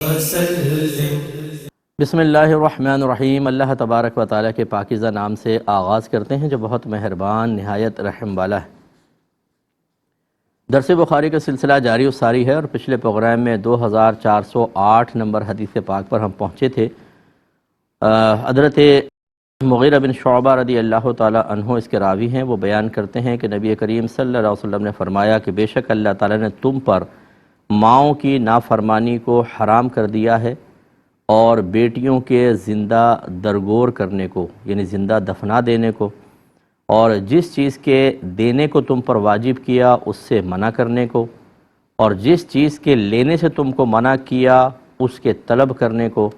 وسلم۔ بسم اللہ الرحمن الرحیم۔ اللہ تبارک و تعالیٰ کے پاکیزہ نام سے آغاز کرتے ہیں جو بہت مہربان نہایت رحم والا ہے۔ درس بخاری کا سلسلہ جاری و ساری ہے اور پچھلے پروگرام میں 2408 نمبر حدیث پاک پر ہم پہنچے تھے۔ حضرت مغیرہ بن شعبہ رضی اللہ تعالیٰ عنہ اس کے راوی ہیں، وہ بیان کرتے ہیں کہ نبی کریم صلی اللہ علیہ وسلم نے فرمایا کہ بے شک اللہ تعالیٰ نے تم پر ماؤں کی نافرمانی کو حرام کر دیا ہے اور بیٹیوں کے زندہ درگور کرنے کو یعنی زندہ دفنا دینے کو، اور جس چیز کے دینے کو تم پر واجب کیا اس سے منع کرنے کو، اور جس چیز کے لینے سے تم کو منع کیا اس کے طلب کرنے کو،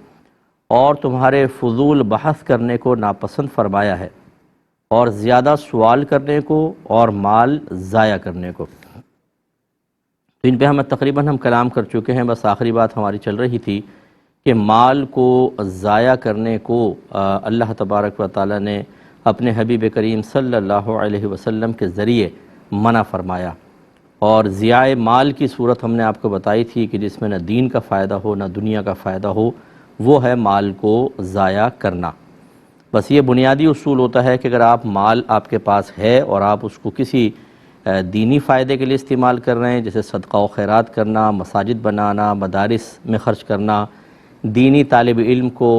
اور تمہارے فضول بحث کرنے کو ناپسند فرمایا ہے، اور زیادہ سوال کرنے کو اور مال ضائع کرنے کو۔ تو ان پہ تقریباً کلام کر چکے ہیں، بس آخری بات ہماری چل رہی تھی کہ مال کو ضائع کرنے کو اللہ تبارک و تعالیٰ نے اپنے حبیب کریم صلی اللہ علیہ وسلم کے ذریعے منع فرمایا، اور ضیاع مال کی صورت ہم نے آپ کو بتائی تھی کہ جس میں نہ دین کا فائدہ ہو نہ دنیا کا فائدہ ہو، وہ ہے مال کو ضائع کرنا۔ بس یہ بنیادی اصول ہوتا ہے کہ اگر آپ مال آپ کے پاس ہے اور آپ اس کو کسی دینی فائدے کے لیے استعمال کر رہے ہیں، جیسے صدقہ و خیرات کرنا، مساجد بنانا، مدارس میں خرچ کرنا، دینی طالب علم کو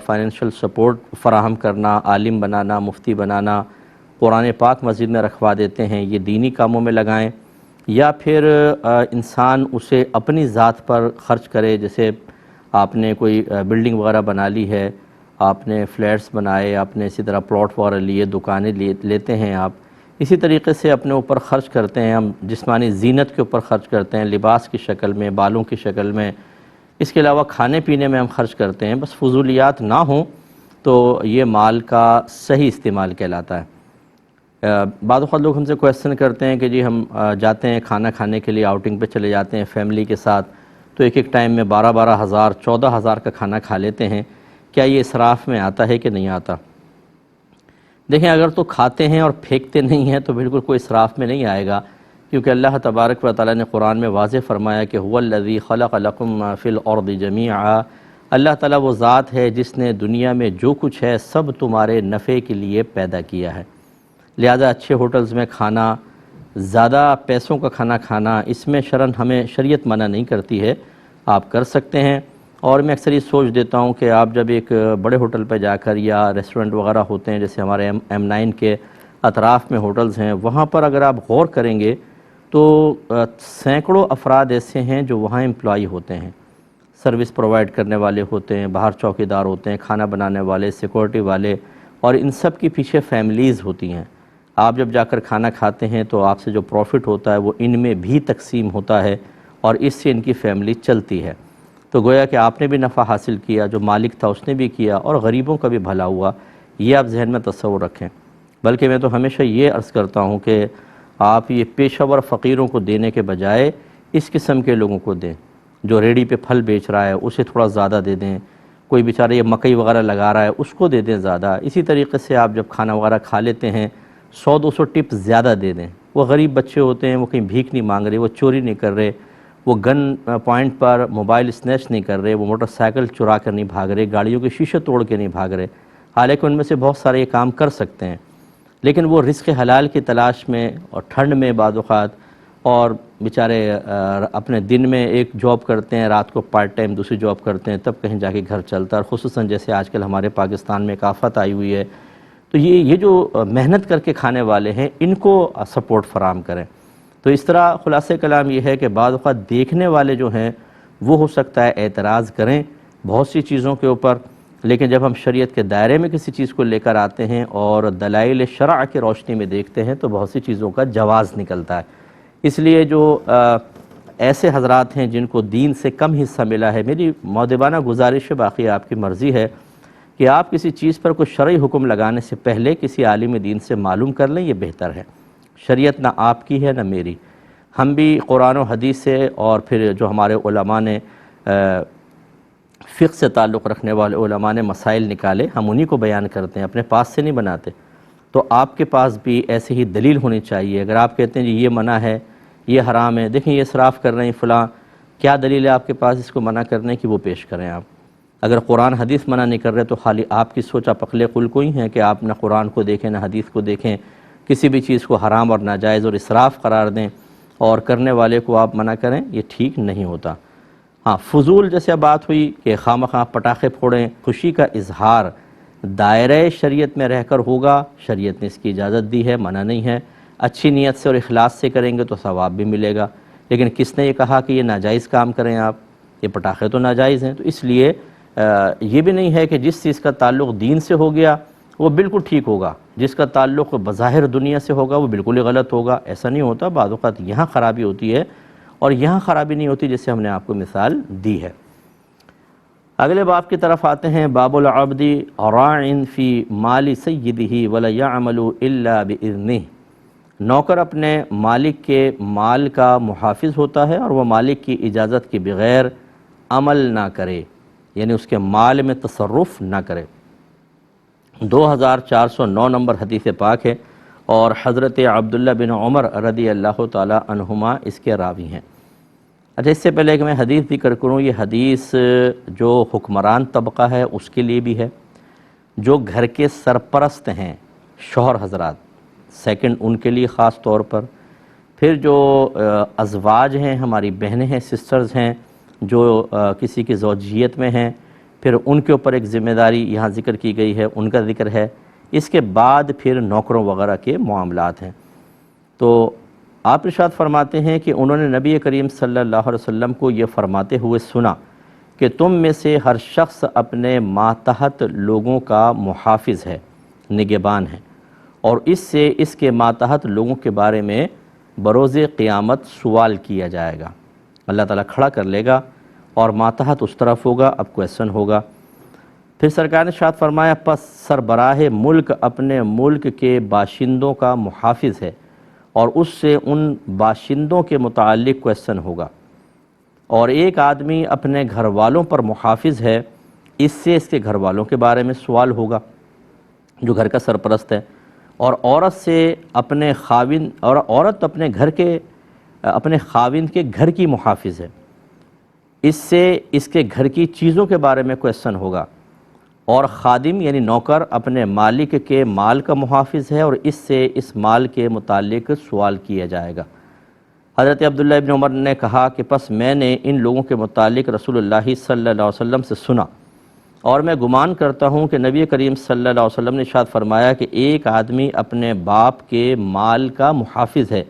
فائنینشیل سپورٹ فراہم کرنا، عالم بنانا، مفتی بنانا، قرآن پاک مسجد میں رکھوا دیتے ہیں، یہ دینی کاموں میں لگائیں، یا پھر انسان اسے اپنی ذات پر خرچ کرے، جیسے آپ نے کوئی بلڈنگ وغیرہ بنا لی ہے، آپ نے فلیٹس بنائے، آپ نے اسی طرح پلاٹ وغیرہ لیے، دکانیں لیتے ہیں، آپ اسی طریقے سے اپنے اوپر خرچ کرتے ہیں، ہم جسمانی زینت کے اوپر خرچ کرتے ہیں، لباس کی شکل میں، بالوں کی شکل میں، اس کے علاوہ کھانے پینے میں ہم خرچ کرتے ہیں، بس فضولیات نہ ہوں تو یہ مال کا صحیح استعمال کہلاتا ہے۔ بعض اوقات لوگ ہم سے کویسچن کرتے ہیں کہ جی ہم جاتے ہیں کھانا کھانے کے لیے، آؤٹنگ پہ چلے جاتے ہیں فیملی کے ساتھ، تو ایک ٹائم میں 12,000 14,000 کا کھانا کھا لیتے ہیں، کیا یہ اسراف میں آتا ہے کہ نہیں آتا؟ دیکھیں، اگر تو کھاتے ہیں اور پھینکتے نہیں ہیں تو بالکل کوئی اسراف میں نہیں آئے گا، کیونکہ اللہ تبارک و تعالیٰ نے قرآن میں واضح فرمایا کہ هو الذی خلق لکم ما فی الارض جمیعا، اللہ تعالیٰ وہ ذات ہے جس نے دنیا میں جو کچھ ہے سب تمہارے نفع کے لیے پیدا کیا ہے، لہذا اچھے ہوٹلز میں کھانا، زیادہ پیسوں کا کھانا کھانا، اس میں شرعاً ہمیں شریعت منع نہیں کرتی ہے، آپ کر سکتے ہیں۔ اور میں اکثر یہ سوچ دیتا ہوں کہ آپ جب ایک بڑے ہوٹل پہ جا کر یا ریسٹورنٹ وغیرہ ہوتے ہیں، جیسے ہمارے M9 کے اطراف میں ہوٹلز ہیں، وہاں پر اگر آپ غور کریں گے تو سینکڑوں افراد ایسے ہیں جو وہاں امپلائی ہوتے ہیں، سروس پرووائڈ کرنے والے ہوتے ہیں، باہر چوکیدار ہوتے ہیں، کھانا بنانے والے، سیکورٹی والے، اور ان سب کی پیچھے فیملیز ہوتی ہیں۔ آپ جب جا کر کھانا کھاتے ہیں تو آپ سے جو پروفٹ ہوتا ہے وہ ان میں بھی تقسیم ہوتا ہے اور اس سے ان کی فیملی چلتی ہے، تو گویا کہ آپ نے بھی نفع حاصل کیا، جو مالک تھا اس نے بھی کیا، اور غریبوں کا بھی بھلا ہوا، یہ آپ ذہن میں تصور رکھیں۔ بلکہ میں تو ہمیشہ یہ عرض کرتا ہوں کہ آپ یہ پیشہ ور فقیروں کو دینے کے بجائے اس قسم کے لوگوں کو دیں، جو ریڑھی پہ پھل بیچ رہا ہے اسے تھوڑا زیادہ دے دیں، کوئی بیچارہ یہ مکئی وغیرہ لگا رہا ہے اس کو دے دیں زیادہ، اسی طریقے سے آپ جب کھانا وغیرہ کھا لیتے ہیں 100-200 ٹپ زیادہ دے دیں۔ وہ غریب بچے ہوتے ہیں، وہ کہیں بھیک نہیں مانگ رہے، وہ چوری نہیں کر رہے، وہ گن پوائنٹ پر موبائل سنیچ نہیں کر رہے، وہ موٹر سائیکل چرا کر نہیں بھاگ رہے، گاڑیوں کے شیشے توڑ کے نہیں بھاگ رہے، حالانکہ ان میں سے بہت سارے یہ کام کر سکتے ہیں، لیکن وہ رزق حلال کی تلاش میں اور ٹھنڈ میں بعض اوقات، اور بیچارے اپنے دن میں ایک جاب کرتے ہیں، رات کو پارٹ ٹائم دوسری جاب کرتے ہیں، تب کہیں جا کے گھر چلتا ہے، اور خصوصاً جیسے آج کل ہمارے پاکستان میں ایک آفت آئی ہوئی ہے، تو یہ جو محنت کر کے کھانے والے ہیں ان کو سپورٹ فراہم کریں۔ تو اس طرح خلاصہ کلام یہ ہے کہ بعض اوقات دیکھنے والے جو ہیں وہ ہو سکتا ہے اعتراض کریں بہت سی چیزوں کے اوپر، لیکن جب ہم شریعت کے دائرے میں کسی چیز کو لے کر آتے ہیں اور دلائل شرع کی روشنی میں دیکھتے ہیں تو بہت سی چیزوں کا جواز نکلتا ہے۔ اس لیے جو ایسے حضرات ہیں جن کو دین سے کم حصہ ملا ہے، میری مؤدبانہ گزارش ہے، باقی آپ کی مرضی ہے کہ آپ کسی چیز پر کوئی شرعی حکم لگانے سے پہلے کسی عالم دین سے معلوم کر لیں، یہ بہتر ہے۔ شریعت نہ آپ کی ہے نہ میری، ہم بھی قرآن و حدیث سے اور پھر جو ہمارے علماء نے فقہ سے تعلق رکھنے والے علماء نے مسائل نکالے، ہم انہی کو بیان کرتے ہیں، اپنے پاس سے نہیں بناتے۔ تو آپ کے پاس بھی ایسے ہی دلیل ہونی چاہیے۔ اگر آپ کہتے ہیں جی یہ منع ہے، یہ حرام ہے، دیکھیں یہ اسراف کر رہے ہیں فلاں، کیا دلیل ہے آپ کے پاس اس کو منع کرنے کی، وہ پیش کریں آپ۔ اگر قرآن حدیث منع نہیں کر رہے تو خالی آپ کی سوچ پخلے قل کو ہی ہیں کہ آپ نہ قرآن کو دیکھیں نہ حدیث کو دیکھیں، کسی بھی چیز کو حرام اور ناجائز اور اسراف قرار دیں اور کرنے والے کو آپ منع کریں، یہ ٹھیک نہیں ہوتا۔ ہاں، فضول جیسے بات ہوئی کہ خواہ پٹاخے پھوڑیں، خوشی کا اظہار دائرۂ شریعت میں رہ کر ہوگا، شریعت نے اس کی اجازت دی ہے، منع نہیں ہے، اچھی نیت سے اور اخلاص سے کریں گے تو ثواب بھی ملے گا۔ لیکن کس نے یہ کہا کہ یہ ناجائز کام کریں آپ؟ یہ پٹاخے تو ناجائز ہیں، تو اس لیے یہ بھی نہیں ہے کہ جس چیز کا تعلق دین سے ہو گیا وہ بالکل ٹھیک ہوگا، جس کا تعلق بظاہر دنیا سے ہوگا وہ بالکل ہی غلط ہوگا۔ ایسا نہیں ہوتا، بعض اوقات یہاں خرابی ہوتی ہے اور یہاں خرابی نہیں ہوتی، جیسے ہم نے آپ کو مثال دی ہے۔ اگلے باب کی طرف آتے ہیں، باب العبد راع فی مال سیدہ ولا یعمل الا باذنہ۔ نوکر اپنے مالک کے مال کا محافظ ہوتا ہے اور وہ مالک کی اجازت کے بغیر عمل نہ کرے، یعنی اس کے مال میں تصرف نہ کرے۔ 2409 نمبر حدیث پاک ہے اور حضرت عبداللہ بن عمر رضی اللہ تعالی عنہما اس کے راوی ہیں۔ اچھا، اس سے پہلے کہ میں حدیث ذکر کروں، یہ حدیث جو حکمران طبقہ ہے اس کے لیے بھی ہے، جو گھر کے سرپرست ہیں شوہر حضرات، سیکنڈ ان کے لیے خاص طور پر، پھر جو ازواج ہیں، ہماری بہنیں ہیں، سسٹرز ہیں، جو کسی کی زوجیت میں ہیں، پھر ان کے اوپر ایک ذمہ داری یہاں ذکر کی گئی ہے، ان کا ذکر ہے۔ اس کے بعد پھر نوکروں وغیرہ کے معاملات ہیں۔ تو آپ ارشاد فرماتے ہیں کہ انہوں نے نبی کریم صلی اللہ علیہ وسلم کو یہ فرماتے ہوئے سنا کہ تم میں سے ہر شخص اپنے ماتحت لوگوں کا محافظ ہے، نگہبان ہے، اور اس سے اس کے ماتحت لوگوں کے بارے میں بروز قیامت سوال کیا جائے گا۔ اللہ تعالیٰ کھڑا کر لے گا اور ماتحت اس طرف ہوگا، اب کویسچن ہوگا۔ پھر سرکار نے ارشاد فرمایا، پس سربراہ ملک اپنے ملک کے باشندوں کا محافظ ہے اور اس سے ان باشندوں کے متعلق کویسچن ہوگا، اور ایک آدمی اپنے گھر والوں پر محافظ ہے، اس سے اس کے گھر والوں کے بارے میں سوال ہوگا جو گھر کا سرپرست ہے، اور عورت سے اپنے خاوند، اور عورت اپنے خاوند کے گھر کی محافظ ہے، اس سے اس کے گھر کی چیزوں کے بارے میں کویسچن ہوگا، اور خادم یعنی نوکر اپنے مالک کے مال کا محافظ ہے اور اس سے اس مال کے متعلق سوال کیا جائے گا۔ حضرت عبداللہ ابن عمر نے کہا کہ پس میں نے ان لوگوں کے متعلق رسول اللہ صلی اللہ علیہ وسلم سے سنا، اور میں گمان کرتا ہوں کہ نبی کریم صلی اللہ علیہ وسلم نے ارشاد فرمایا کہ ایک آدمی اپنے باپ کے مال کا محافظ ہے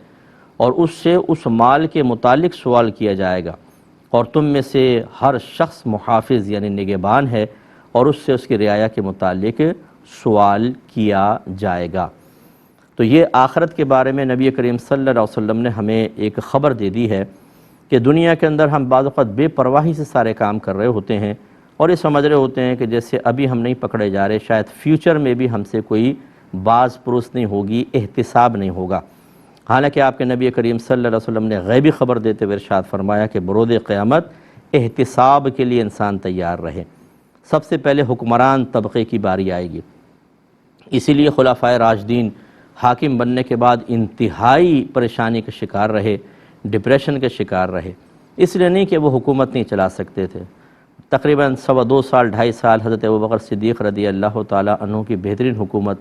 اور اس سے اس مال کے متعلق سوال کیا جائے گا، اور تم میں سے ہر شخص محافظ یعنی نگہبان ہے اور اس سے اس کی رعایا کے متعلق سوال کیا جائے گا۔ تو یہ آخرت کے بارے میں نبی کریم صلی اللہ علیہ وسلم نے ہمیں ایک خبر دے دی ہے کہ دنیا کے اندر ہم بعض اوقات بے پرواہی سے سارے کام کر رہے ہوتے ہیں اور یہ سمجھ رہے ہوتے ہیں کہ جیسے ابھی ہم نہیں پکڑے جا رہے، شاید فیوچر میں بھی ہم سے کوئی باز پرس نہیں ہوگی، احتساب نہیں ہوگا۔ حالانکہ آپ کے نبی کریم صلی اللہ علیہ وسلم نے غیبی خبر دیتے ہوئے ارشاد فرمایا کہ بروز قیامت احتساب کے لیے انسان تیار رہے۔ سب سے پہلے حکمران طبقے کی باری آئے گی، اسی لیے خلفائے راشدین حاکم بننے کے بعد انتہائی پریشانی کا شکار رہے، ڈپریشن کے شکار رہے، اس لیے نہیں کہ وہ حکومت نہیں چلا سکتے تھے۔ تقریباً 2.25 سال 2.5 سال حضرت ابوبکر صدیق رضی اللہ تعالیٰ عنہ کی بہترین حکومت،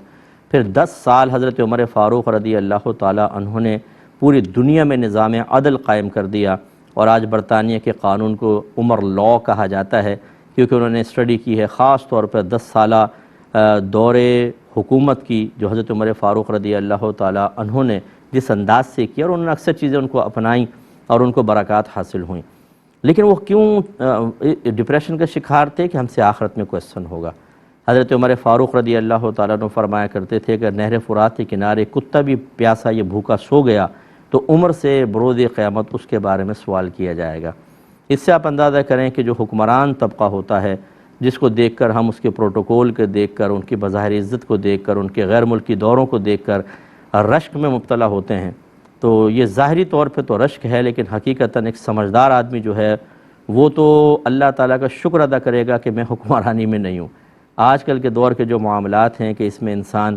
پھر 10 سال حضرت عمر فاروق رضی اللہ تعالیٰ عنہ نے پوری دنیا میں نظام عدل قائم کر دیا، اور آج برطانیہ کے قانون کو عمر لاء کہا جاتا ہے کیونکہ انہوں نے اسٹڈی کی ہے خاص طور پر 10 سالہ دور حکومت کی جو حضرت عمر فاروق رضی اللہ تعالیٰ عنہ نے جس انداز سے کیا، اور انہوں نے اکثر چیزیں ان کو اپنائیں اور ان کو برکات حاصل ہوئیں۔ لیکن وہ کیوں ڈپریشن کا شکار تھے؟ کہ ہم سے آخرت میں کویسچن ہوگا۔ حضرت عمر فاروق رضی اللہ تعالیٰ عنہ فرمایا کرتے تھے کہ نہر فرات کے کنارے کتا بھی پیاسا یہ بھوکا سو گیا تو عمر سے بروز قیامت اس کے بارے میں سوال کیا جائے گا۔ اس سے آپ اندازہ کریں کہ جو حکمران طبقہ ہوتا ہے، جس کو دیکھ کر ہم اس کے پروٹوکول کے دیکھ کر، ان کی بظاہر عزت کو دیکھ کر، ان کے غیر ملکی دوروں کو دیکھ کر رشک میں مبتلا ہوتے ہیں، تو یہ ظاہری طور پہ تو رشک ہے، لیکن حقیقتاً ایک سمجھدار آدمی جو ہے وہ تو اللہ تعالیٰ کا شکر ادا کرے گا کہ میں حکمرانی میں نہیں ہوں۔ آج کل کے دور کے جو معاملات ہیں کہ اس میں انسان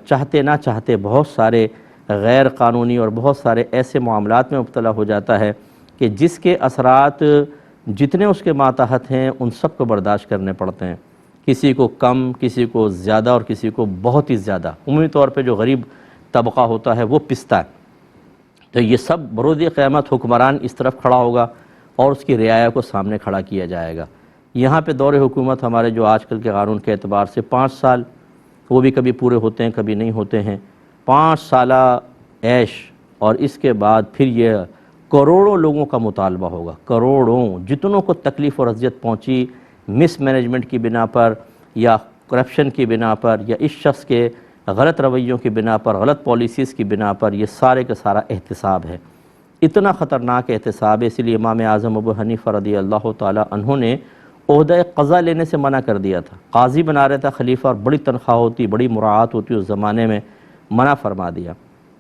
چاہتے نہ چاہتے بہت سارے غیر قانونی اور بہت سارے ایسے معاملات میں مبتلا ہو جاتا ہے کہ جس کے اثرات جتنے اس کے ماتحت ہیں ان سب کو برداشت کرنے پڑتے ہیں، کسی کو کم، کسی کو زیادہ اور کسی کو بہت ہی زیادہ۔ عمومی طور پہ جو غریب طبقہ ہوتا ہے وہ پستا ہے۔ تو یہ سب بروز قیامت حکمران اس طرف کھڑا ہوگا اور اس کی رعایا کو سامنے کھڑا کیا جائے گا۔ یہاں پہ دور حکومت ہمارے جو آج کل کے قانون کے اعتبار سے 5 سال، وہ بھی کبھی پورے ہوتے ہیں کبھی نہیں ہوتے ہیں، 5 سالہ عیش، اور اس کے بعد پھر یہ کروڑوں لوگوں کا مطالبہ ہوگا، کروڑوں، جتنوں کو تکلیف اور اذیت پہنچی مس مینجمنٹ کی بنا پر یا کرپشن کی بنا پر یا اس شخص کے غلط رویوں کی بنا پر، غلط پالیسیز کی بنا پر، یہ سارے کا سارا احتساب ہے۔ اتنا خطرناک احتساب ہے، اس لیے امام اعظم ابو حنیفہ رضی اللہ تعالی عنہ نے عہدہ قضا لینے سے منع کر دیا تھا۔ قاضی بنا رہا تھا خلیفہ، اور بڑی تنخواہ ہوتی، بڑی مراعات ہوتی اس زمانے میں، منع فرما دیا۔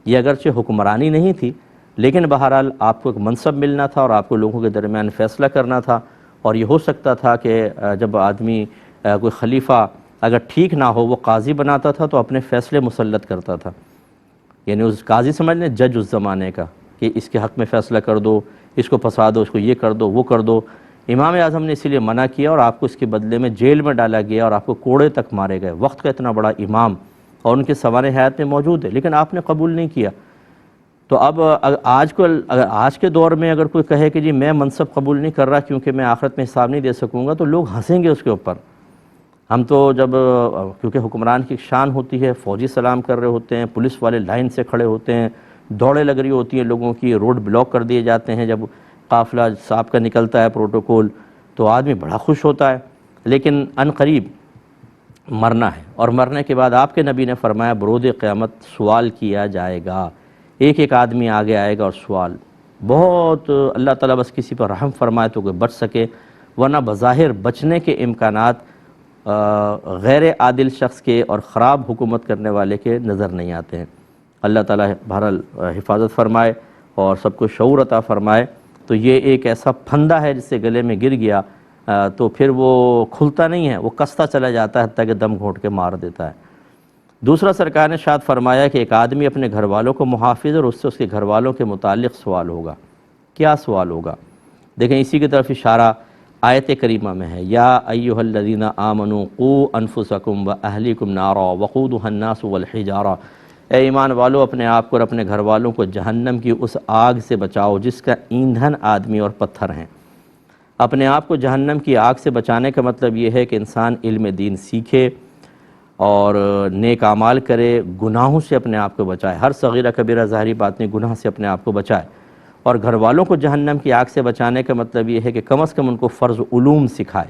یہ اگرچہ حکمرانی نہیں تھی، لیکن بہرحال آپ کو ایک منصب ملنا تھا اور آپ کو لوگوں کے درمیان فیصلہ کرنا تھا، اور یہ ہو سکتا تھا کہ جب آدمی کوئی خلیفہ اگر ٹھیک نہ ہو وہ قاضی بناتا تھا تو اپنے فیصلے مسلط کرتا تھا، یعنی اس قاضی سمجھ لیں جج اس زمانے کا، کہ اس کے حق میں فیصلہ کر دو، اس کو پھنسا دو، اس کو یہ کر دو، وہ کر دو۔ امام اعظم نے اسی لیے منع کیا اور آپ کو اس کے بدلے میں جیل میں ڈالا گیا اور آپ کو کوڑے تک مارے گئے۔ وقت کا اتنا بڑا امام اور ان کے سوانح حیات میں موجود ہے، لیکن آپ نے قبول نہیں کیا۔ تو اب آج کے دور میں اگر کوئی کہے کہ جی میں منصب قبول نہیں کر رہا کیونکہ میں آخرت میں حساب نہیں دے سکوں گا، تو لوگ ہنسیں گے اس کے اوپر۔ ہم تو جب کیونکہ حکمران کی شان ہوتی ہے، فوجی سلام کر رہے ہوتے ہیں، پولیس والے لائن سے کھڑے ہوتے ہیں، دوڑیں لگ رہی ہوتی ہیں لوگوں کی، روڈ بلاک کر دیے جاتے ہیں، جب قافلہ صاحب کا نکلتا ہے پروٹوکول تو آدمی بڑا خوش ہوتا ہے، لیکن عن قریب مرنا ہے، اور مرنے کے بعد آپ کے نبی نے فرمایا بروز قیامت سوال کیا جائے گا، ایک ایک آدمی آگے آئے گا اور سوال بہت، اللہ تعالیٰ بس کسی پر رحم فرمائے تو کہ بچ سکے، ورنہ بظاہر بچنے کے امکانات غیر عادل شخص کے اور خراب حکومت کرنے والے کے نظر نہیں آتے ہیں۔ اللہ تعالیٰ بہرحال حفاظت فرمائے اور سب کو شعور عطا فرمائے۔ تو یہ ایک ایسا پھندا ہے جس سے گلے میں گر گیا تو پھر وہ کھلتا نہیں ہے، وہ کستا چلا جاتا ہے حتیٰ کہ دم گھونٹ کے مار دیتا ہے۔ دوسرا سرکار نے ارشاد فرمایا کہ ایک آدمی اپنے گھر والوں کو محافظ اور اس سے اس کے گھر والوں کے متعلق سوال ہوگا۔ کیا سوال ہوگا؟ دیکھیں اسی کی طرف اشارہ آیت کریمہ میں ہے، یا ایھا الذین آمنوا قوا انفسکم واہلیکم نارا وقودھا الناس والحجارہ، اے ایمان والو اپنے آپ کو اور اپنے گھر والوں کو جہنم کی اس آگ سے بچاؤ جس کا ایندھن آدمی اور پتھر ہیں۔ اپنے آپ کو جہنم کی آگ سے بچانے کا مطلب یہ ہے کہ انسان علم دین سیکھے اور نیک اعمال کرے، گناہوں سے اپنے آپ کو بچائے، ہر صغیرہ کبیرہ ظاہری بات نہیں، گناہ سے اپنے آپ کو بچائے، اور گھر والوں کو جہنم کی آگ سے بچانے کا مطلب یہ ہے کہ کم از کم ان کو فرض علوم سکھائے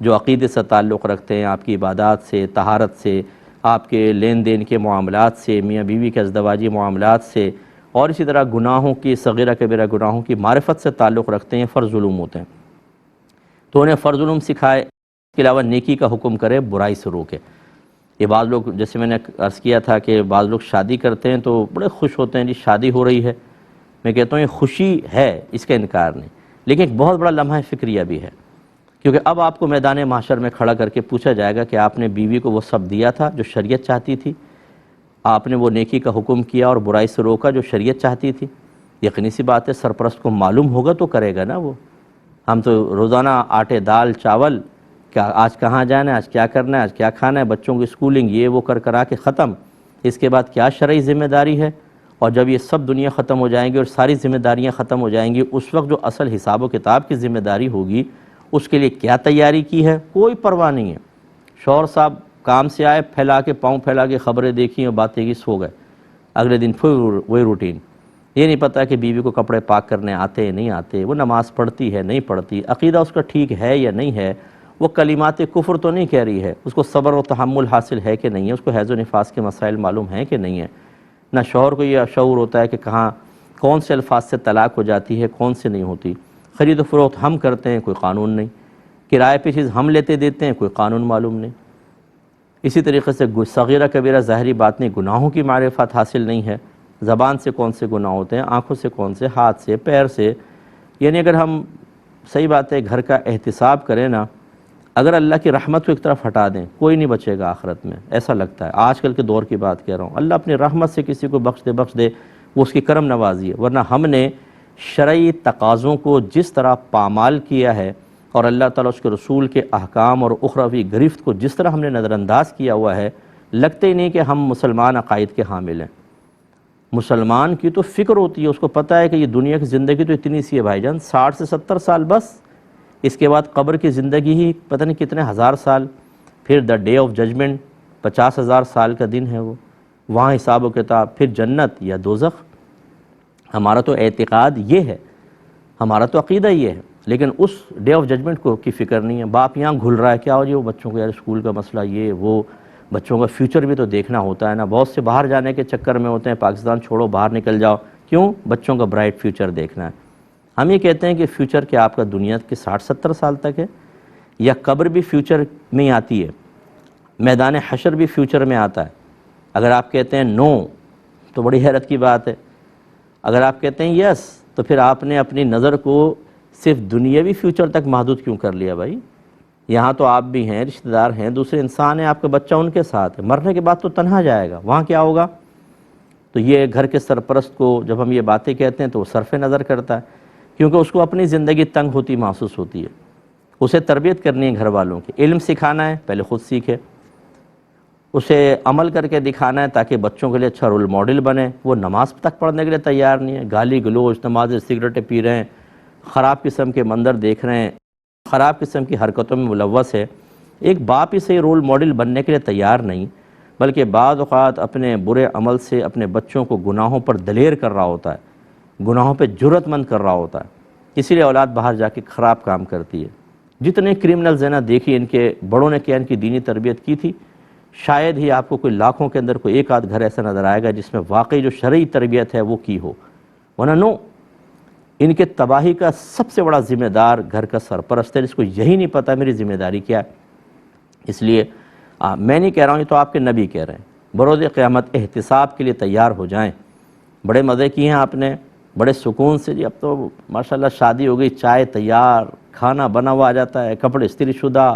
جو عقیدے سے تعلق رکھتے ہیں، آپ کی عبادات سے، طہارت سے، آپ کے لین دین کے معاملات سے، میاں بیوی کے ازدواجی معاملات سے، اور اسی طرح گناہوں کی، صغیرہ کبیرہ گناہوں کی معرفت سے تعلق رکھتے ہیں، فرض علوم ہوتے ہیں، تو انہیں فرض علوم سکھائے۔ اس کے علاوہ نیکی کا حکم کرے، برائی سے روکے۔ یہ بعض لوگ، جیسے میں نے عرض کیا تھا کہ بعض لوگ شادی کرتے ہیں تو بڑے خوش ہوتے ہیں، جی شادی ہو رہی ہے۔ میں کہتا ہوں یہ خوشی ہے، اس کا انکار نہیں، لیکن ایک بہت بڑا لمحہ فکریہ بھی ہے، کیونکہ اب آپ کو میدان محشر میں کھڑا کر کے پوچھا جائے گا کہ آپ نے بیوی کو وہ سب دیا تھا جو شریعت چاہتی تھی، آپ نے وہ نیکی کا حکم کیا اور برائی سے روکا جو شریعت چاہتی تھی۔ یقینی سی بات ہے سرپرست کو معلوم ہوگا تو کرے گا نا وہ۔ ہم تو روزانہ آٹے دال چاول، کیا آج کہاں جانا ہے، آج کیا کرنا ہے، آج کیا کھانا ہے، بچوں کی اسکولنگ یہ وہ کرا کے ختم، اس کے بعد کیا شرعی ذمہ داری ہے؟ اور جب یہ سب دنیا ختم ہو جائیں گی اور ساری ذمہ داریاں ختم ہو جائیں گی، اس وقت جو اصل حساب و کتاب کی ذمہ داری ہوگی اس کے لیے کیا تیاری کی ہے، کوئی پرواہ نہیں ہے۔ شوہر صاحب کام سے آئے، پھیلا کے پاؤں پھیلا کے خبریں دیکھیں اور باتیں کی، سو گئے، اگلے دن پھر وہی روٹین۔ یہ نہیں پتہ کہ بیوی کو کپڑے پاک کرنے آتے ہیں نہیں آتے، وہ نماز پڑھتی ہے نہیں پڑھتی، عقیدہ اس کا ٹھیک ہے یا نہیں ہے، وہ کلمات کفر تو نہیں کہہ رہی ہے، اس کو صبر و تحمل حاصل ہے کہ نہیں ہے، اس کو حیض و نفاس کے مسائل معلوم ہیں کہ نہیں ہے۔ نہ شوہر کو یہ شعور ہوتا ہے کہ کہاں کون سے الفاظ سے طلاق ہو جاتی ہے، کون سے نہیں ہوتی۔ خرید و فروخت ہم کرتے ہیں، کوئی قانون نہیں، کرائے پہ چیز ہم لیتے دیتے ہیں، کوئی قانون معلوم نہیں۔ اسی طریقے سے صغیرہ کبیرہ ظاہری بات نہیں، گناہوں کی معرفت حاصل نہیں ہے، زبان سے کون سے گناہ ہوتے ہیں، آنکھوں سے کون سے، ہاتھ سے، پیر سے، یعنی اگر ہم صحیح بات ہے گھر کا احتساب کریں نا، اگر اللہ کی رحمت کو ایک طرف ہٹا دیں کوئی نہیں بچے گا آخرت میں، ایسا لگتا ہے آج کل کے دور کی بات کہہ رہا ہوں۔ اللہ اپنی رحمت سے کسی کو بخش دے وہ اس کی کرم نوازی ہے، ورنہ ہم نے شرعی تقاضوں کو جس طرح پامال کیا ہے اور اللہ تعالیٰ اس کے رسول کے احکام اور اخروی گرفت کو جس طرح ہم نے نظر انداز کیا ہوا ہے، لگتے ہی نہیں کہ ہم مسلمان عقائد کے حامل ہیں۔ مسلمان کی تو فکر ہوتی ہے، اس کو پتہ ہے کہ یہ دنیا کی زندگی تو اتنی سی ہے بھائی جان، 60 سے 70 سال بس، اس کے بعد قبر کی زندگی ہی پتہ نہیں کتنے ہزار سال، پھر دا ڈے آف ججمنٹ 50,000 سال کا دن ہے وہ، وہاں حساب و کتاب، پھر جنت یا دوزخ۔ ہمارا تو اعتقاد یہ ہے، ہمارا تو عقیدہ یہ ہے، لیکن اس ڈے آف ججمنٹ کو کی فکر نہیں ہے۔ باپ یہاں گھل رہا ہے، کیا ہو جی وہ بچوں کو یار اسکول کا مسئلہ، یہ وہ، بچوں کا فیوچر بھی تو دیکھنا ہوتا ہے نا۔ بہت سے باہر جانے کے چکر میں ہوتے ہیں، پاکستان چھوڑو باہر نکل جاؤ، کیوں؟ بچوں کا برائٹ فیوچر دیکھنا ہے۔ ہم یہ کہتے ہیں کہ فیوچر کیا آپ کا دنیا کے 60-70 سال تک ہے، یا قبر بھی فیوچر میں ہی آتی ہے، میدان حشر بھی فیوچر میں آتا ہے؟ اگر آپ کہتے ہیں نو تو بڑی حیرت کی بات ہے، اگر آپ کہتے ہیں یس تو پھر آپ نے اپنی نظر کو صرف دنیاوی فیوچر تک محدود کیوں کر لیا بھائی؟ یہاں تو آپ بھی ہیں، رشتہ دار ہیں، دوسرے انسان ہیں، آپ کا بچہ ان کے ساتھ ہے، مرنے کے بعد تو تنہا جائے گا، وہاں کیا ہوگا؟ تو یہ گھر کے سرپرست کو جب ہم یہ باتیں کہتے ہیں تو وہ صرف نظر کرتا ہے، کیونکہ اس کو اپنی زندگی تنگ ہوتی محسوس ہوتی ہے۔ اسے تربیت کرنی ہے گھر والوں کی، علم سکھانا ہے، پہلے خود سیکھے، اسے عمل کر کے دکھانا ہے تاکہ بچوں کے لیے اچھا رول ماڈل بنے۔ وہ نماز تک پڑھنے کے لیے تیار نہیں ہے، گالی گلوچ، نمازیں، سگریٹیں پی رہے ہیں، خراب قسم کے منظر دیکھ رہے ہیں، خراب قسم کی حرکتوں میں ملوث ہے۔ ایک باپ ہی سے رول ماڈل بننے کے لیے تیار نہیں، بلکہ بعض اوقات اپنے برے عمل سے اپنے بچوں کو گناہوں پر دلیر کر رہا ہوتا ہے، گناہوں پہ جرأت مند کر رہا ہوتا ہے، اسی لیے اولاد باہر جا کے خراب کام کرتی ہے۔ جتنے کرمنلز ہیں نا، دیکھیے ان کے بڑوں نے کیا ان کی دینی تربیت کی تھی، شاید ہی آپ کو کوئی لاکھوں کے اندر کوئی ایک آدھ گھر ایسا نظر آئے گا جس میں واقعی جو شرعی تربیت ہے وہ کی ہو، ورنہ نو، ان کے تباہی کا سب سے بڑا ذمہ دار گھر کا سرپرست ہے، جس کو یہی نہیں پتہ میری ذمہ داری کیا ہے۔ اس لیے میں نہیں کہہ رہا ہوں، یہ تو آپ کے نبی کہہ رہے ہیں، بروز قیامت احتساب کے لیے تیار ہو جائیں۔ بڑے مزے کیے ہیں آپ نے، بڑے سکون سے، جی اب تو ماشاءاللہ شادی ہو گئی، چائے تیار، کھانا بنا ہوا آ جاتا ہے، کپڑے استری شدہ،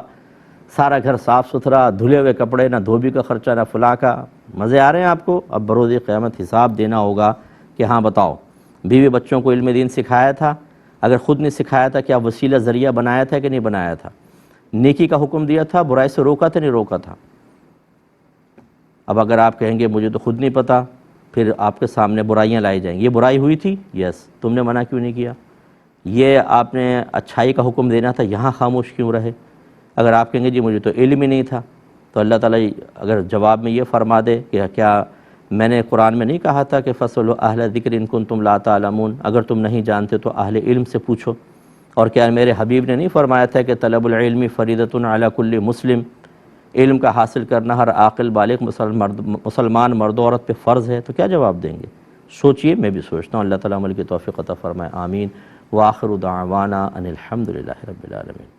سارا گھر صاف ستھرا، دھلے ہوئے کپڑے، نہ دھوبی کا خرچہ نہ فلاں کا، مزے آ رہے ہیں آپ کو۔ اب بروز قیامت حساب دینا ہوگا کہ ہاں بتاؤ، بیوی بچوں کو علم دین سکھایا تھا؟ اگر خود نے سکھایا تھا، کیا وسیلہ ذریعہ بنایا تھا کہ نہیں بنایا تھا؟ نیکی کا حکم دیا تھا، برائی سے روکا تھا نہیں روکا تھا؟ اب اگر آپ کہیں گے مجھے تو خود نہیں پتہ، پھر آپ کے سامنے برائیاں لائی جائیں گی، یہ برائی ہوئی تھی، یس، تم نے منع کیوں نہیں کیا؟ یہ آپ نے اچھائی کا حکم دینا تھا، یہاں خاموش کیوں رہے؟ اگر آپ کہیں گے جی مجھے تو علم ہی نہیں تھا، تو اللہ تعالیٰ اگر جواب میں یہ فرما دے کہ کیا میں نے قرآن میں نہیں کہا تھا کہ فَاسْأَلُوا أَهْلَ الذِّكْرِ إِن كُنتُمْ لَا تَعْلَمُونَ، اگر تم نہیں جانتے تو اہل علم سے پوچھو؟ اور کیا میرے حبیب نے نہیں فرمایا تھا کہ طلب العلم فریضۃ علی کل مسلم، علم کا حاصل کرنا ہر عاقل بالغ مسلمان مرد و عورت پہ فرض ہے؟ تو کیا جواب دیں گے؟ سوچئے، میں بھی سوچتا ہوں۔ اللہ تعالیٰ عمل کی توفیق عطا فرمائے، آمین۔ وآخر دعوانا ان الحمد للہ رب العالمین۔